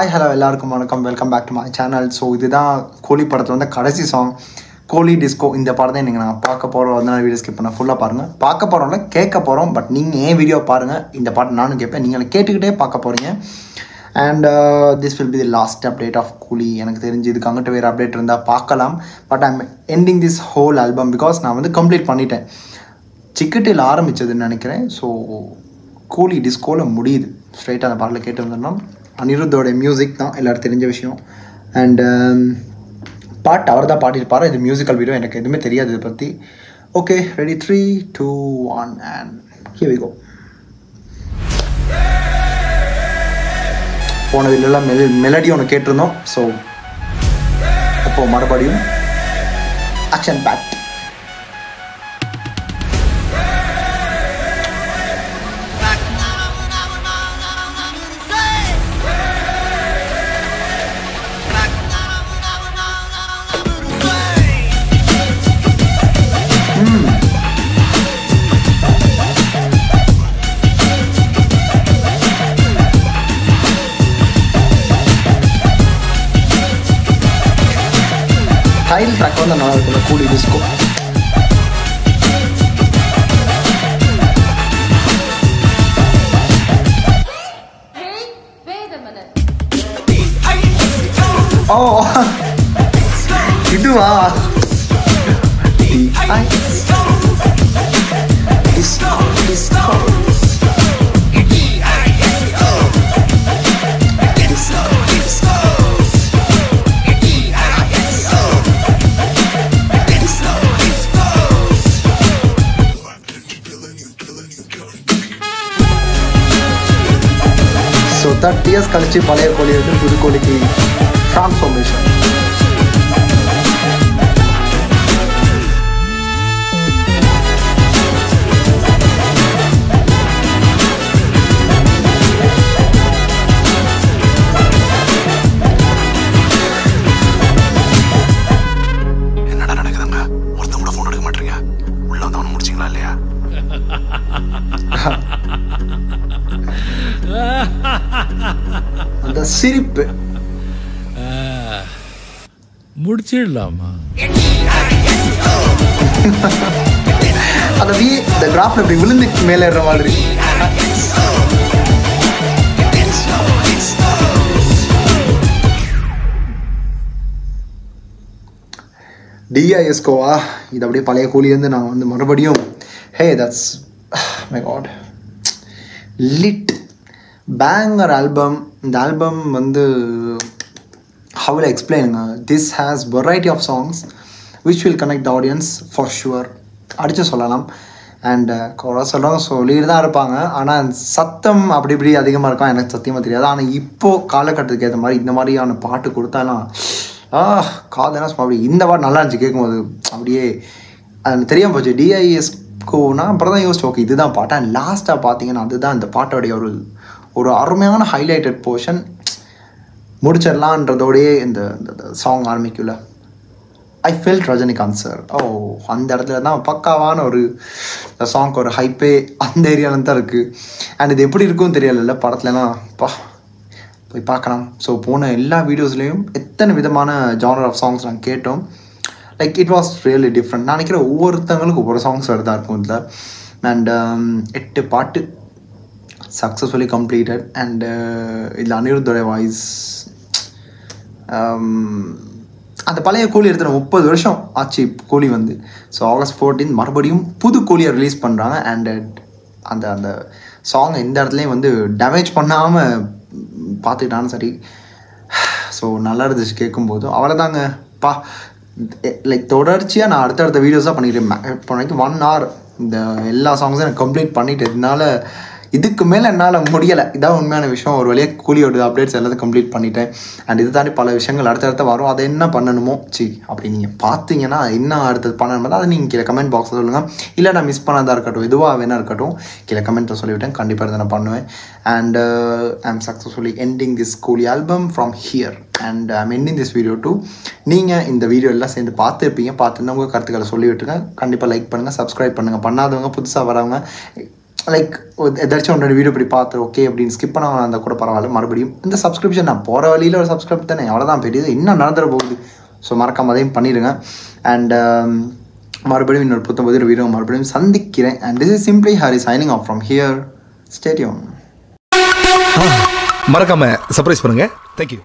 Hi hello எல்லாருக்கும் வணக்கம், welcome back to my channel. So இதுதான் கோலி படத்தில் வந்து கடைசி சாங் கோலி டிஸ்கோ. இந்த படம் தான் நீங்கள் நாங்கள் பார்க்க போகிறோம். வந்து நான் வீடியோ ஸ்கிப் பண்ண ஃபுல்லாக பாருங்கள். பார்க்க போகிறோம்ல கேட்க போகிறோம். பட் நீங்கள் ஏன் வீடியோ பாருங்கள், இந்த பாட்டு நானும் கேட்பேன், நீங்கள் கேட்டுக்கிட்டே பார்க்க போகிறீங்க. And this will be the last update of Coolie. எனக்கு தெரிஞ்சு இதுக்கு அங்கிட்ட வேறு அப்டேட் இருந்தால் பார்க்கலாம். But I'm ending this whole album because நான் வந்து கம்ப்ளீட் பண்ணிட்டேன். சிக்கட்டில் ஆரம்பித்ததுன்னு நினைக்கிறேன். ஸோ கூலி டிஸ்கோவில் முடியுது. ஸ்ட்ரைட்டாக அந்த பாட்டில் கேட்டுருந்தோம்னா அனிருத்தோடைய மியூசிக் தான் எல்லோரும் தெரிஞ்ச விஷயம். அண்ட் பாட்டு அவர் தான் பாடியிருப்பார். இது மியூசிக்கல் வீடியோ, எனக்கு எதுவுமே தெரியாது இதை பற்றி. Okay, ready, 3, 2, 1 and here we go. போன வீடியோலாம் மெலடி ஒன்று கேட்டிருந்தோம். ஸோ அப்போது மறுபடியும் ஆக்ஷன் பேக். டைல் ட்ராக் வந்து நல்லா இருக்குல்ல, கூலி டிஸ்கோ. ஓ இதுவா ஸோ 30 years கழிச்சு பழைய கோலி வந்து புது கோலிக்கு ட்ரான்ஸ்ஃபார்மேஷன். என்னடா நடக்குதுங்க? ஒருத்தன் கூட ஃபோன் எடுக்க மாட்டீங்க. உள்ள வந்து அவனை முடிச்சிங்களா இல்லையா? அந்த சிரிப்பு முடிச்சிடலாமா? அந்த இந்த கிராஃப்ல இப்படி விழுந்து மேலே ஏற மாதிரி. டிஐஎஸ்கோவா இது அப்படியே பழைய கூலியிலேருந்து நான் வந்து மறுபடியும் hey that's my god lit banger album. இந்த ஆல்பம் வந்து how will I explain? This has variety of songs which will connect the audience for sure. அடித்து சொல்லலாம். அண்ட் குறை சொல்கிறவங்க சொல்லிட்டு தான் இருப்பாங்க. ஆனால் சத்தம் அப்படி இப்படி அதிகமாக இருக்கும், எனக்கு சத்தியமாக தெரியாது. ஆனால் இப்போது காலகட்டத்துக்கு ஏற்ற மாதிரி இந்த மாதிரியான பாட்டு கொடுத்தாலாம் காதனா அப்படி இந்த பாட்டு நல்லா இருந்துச்சு கேட்கும்போது. அப்படியே அது தெரியாமல் போச்சு. டிஐஎஸ்கோனா அப்புறம் தான் யோசிச்சு ஓகே இதுதான் பாட்டு. அண்ட் லாஸ்ட்டாக பார்த்தீங்கன்னா அதுதான் இந்த பாட்டோடைய ஒரு அருமையான ஹைலைட்டட் போர்ஷன். முடிச்சிடலான்றதோடையே இந்த சாங் ஆரம்பிக்கல. I felt Rajinikanth sir. அந்த இடத்துல தான் பக்காவான ஒரு சாங்க்கு ஒரு ஹைப்பே அந்த ஏரியாவில் தான் இருக்குது. அண்ட் இது எப்படி இருக்கும்னு தெரியல படத்துலலாம் போய் பார்க்கலாம். ஸோ போன எல்லா வீடியோஸ்லேயும் எத்தனை விதமான ஜானர் ஆஃப் சாங்ஸ் நாங்கள் கேட்டோம். Like it was really different. நான் நினைக்கிறேன் ஒவ்வொருத்தவங்களுக்கும் ஒவ்வொரு சாங்ஸ் வருதா இருக்கும் இதில். அண்ட் 8 பாட்டு சக்ஸஸ்ஃபுல்லி கம்ப்ளீட்டட். அண்ட் இதில் அனிருத்தோடைய வாய்ஸ் அந்த பழைய கோலி எடுத்துகிற 30 வருஷம் ஆச்சு கோலி வந்து. ஸோ August 14 மறுபடியும் புது கோலியை ரிலீஸ் பண்ணுறாங்க. அண்ட் அந்த அந்த சாங்கை எந்த இடத்துலையும் வந்து டேமேஜ் பண்ணாமல் பார்த்துக்கிட்டாலும் சரி. ஸோ நல்லா இருந்துச்சு கேட்கும்போது. அவ்வளோதாங்க லைக் தொடர்ச்சியாக நான் அடுத்தடுத்த வீடியோஸாக பண்ணிக்கிட்டேன். இப்போ வரைக்கும் 1 hour இந்த எல்லா சாங்ஸும் எனக்கு கம்ப்ளீட் பண்ணிவிட்டு இதனால இதுக்கு மேலே என்னால் முடியலை. இதான் உண்மையான விஷயம். ஒரு வழியாக கூலியோட அப்டேட்ஸ் எல்லாத்தையும் கம்ப்ளீட் பண்ணிட்டேன். அண்ட் இது தாண்டி பல விஷயங்கள் அடுத்தடுத்த வரும். அதை என்ன பண்ணணுமோ அப்படி நீங்கள் பார்த்தீங்கன்னா என்ன அடுத்தது பண்ணணுமோ அதை நீங்கள் கீழே கமெண்ட் பாக்ஸில் சொல்லுங்கள். இல்லை நான் மிஸ் பண்ணதாக இருக்கட்டும், எதுவாக வேணா இருக்கட்டும், கீழே கமெண்ட்டில் சொல்லிவிட்டேன். கண்டிப்பாக இதை நான் பண்ணுவேன். And I am successfully ending this Coolie album from here. And I am ending this video too. நீங்கள் இந்த வீடியோ எல்லாம் சேர்ந்து பார்த்துருப்பீங்க. பார்த்துருந்தா உங்கள் கருத்துக்களை சொல்லிவிட்டுருங்க. கண்டிப்பாக லைக் பண்ணுங்கள், சப்ஸ்கிரைப் பண்ணுங்கள். பண்ணாதவங்க புதுசாக வரவங்க லைக் ஏதாச்சும் ஒன்று வீடியோ இப்படி பார்த்து ஓகே அப்படின்னு ஸ்கிப் பண்ணாமல் இருந்தால் கூட பரவாயில்ல. மறுபடியும் இந்த சப்ஸ்கிரிப்ஷன் நான் போகிற வழியில் ஒரு சப்ஸ்கிரைப் தானே, அவ்வளோதான் பெரியது, இன்னும் நடந்துட போகுது. ஸோ மறக்காம அதையும் பண்ணிடுங்க. அண்ட் மறுபடியும் இன்னொரு புத்தம் வீடியோ மறுபடியும் சந்திக்கிறேன். And this is simply Hari signing off from here. Stay tune. மறக்காம சர்ப்ரைஸ் பண்ணுங்க. தேங்க்யூ.